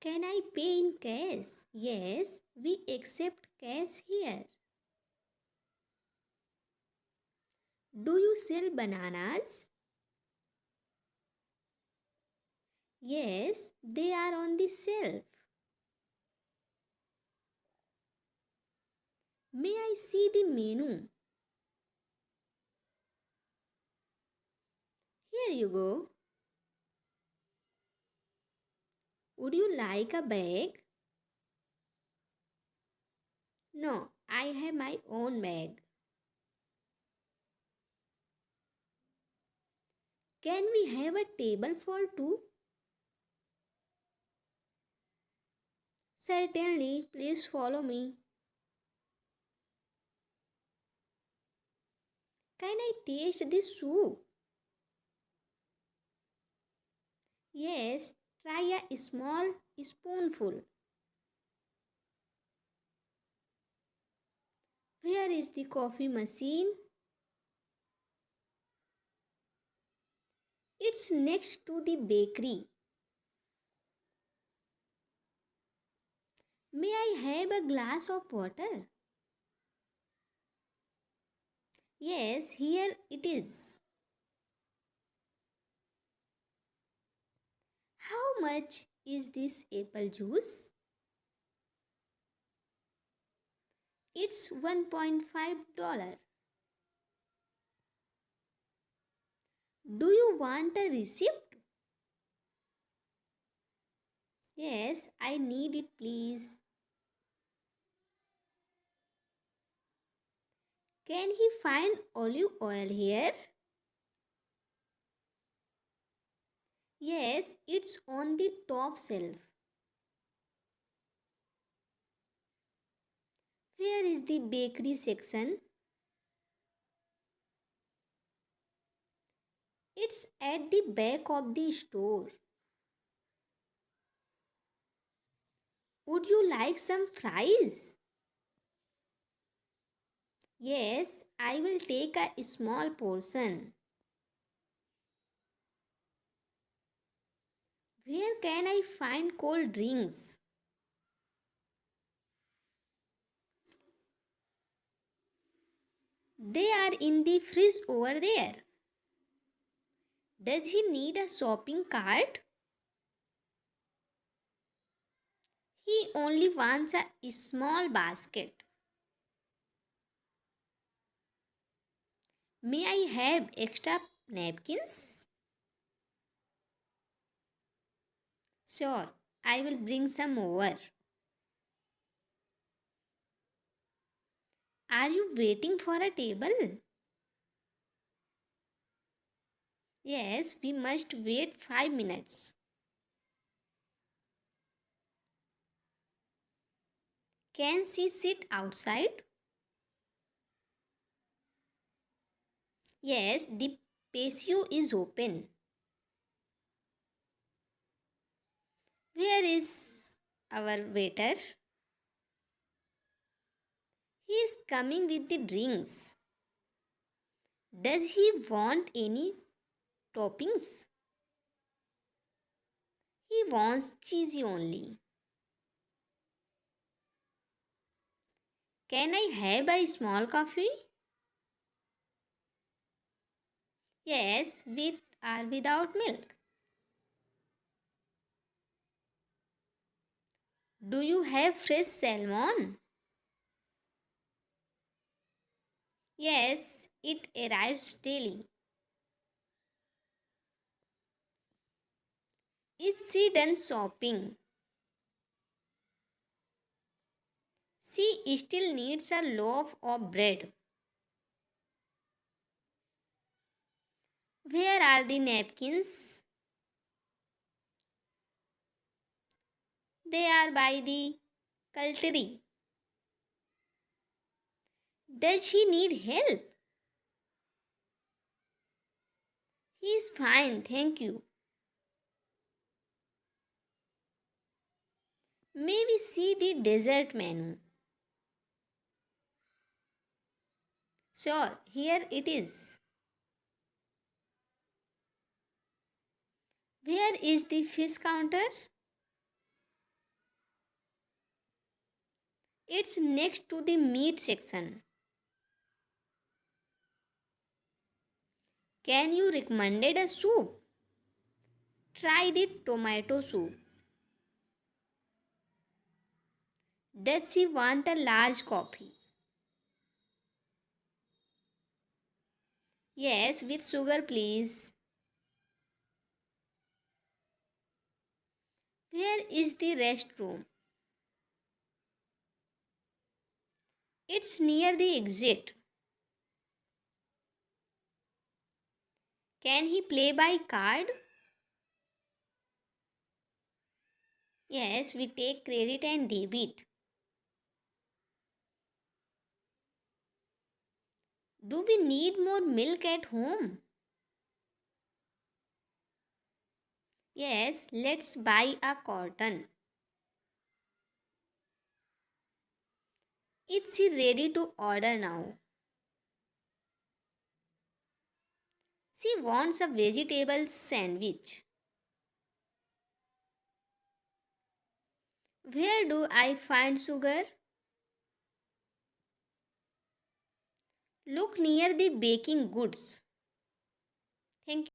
Can I pay in cash? Yes, we accept cash here. Do you sell bananas? Yes, they are on the shelf. May I see the menu? Here you go. Would you like a bag? No, I have my own bag. Can we have a table for two? Certainly, please follow me. Can I taste this soup? Yes, try a small spoonful. Where is the coffee machine? It's next to the bakery. May I have a glass of water? Yes, here it is. How much is this apple juice? It's $1.5. Do you want a receipt? Yes, I need it, please. Can he find olive oil here? Yes, it's on the top shelf. Where is the bakery section? It's at the back of the store. Would you like some fries? Yes, I will take a small portion. Where can I find cold drinks? They are in the fridge over there. Does he need a shopping cart? He only wants a small basket. May I have extra napkins? Sure, I will bring some over. Are you waiting for a table? Yes, we must wait 5 minutes. Can she sit outside? Yes, the patio is open. Where is our waiter? He is coming with the drinks. Does he want any toppings? He wants cheesy only. Can I have a small coffee? Yes, with or without milk. Do you have fresh salmon? Yes, it arrives daily. Is she done shopping? She still needs a loaf of bread. Where are the napkins? They are by the cutlery. Does she need help? He is fine, thank you. May we see the dessert menu? Sure, here it is. Where is the fish counter? It's next to the meat section. Can you recommend a soup? Try the tomato soup. Does she want a large coffee? Yes, with sugar, please. Where is the restroom? It's near the exit. Can he play by card? Yes, we take credit and debit. Do we need more milk at home? Yes, let's buy a carton. Is she ready to order now? She wants a vegetable sandwich. Where do I find sugar? Look near the baking goods. Thank you.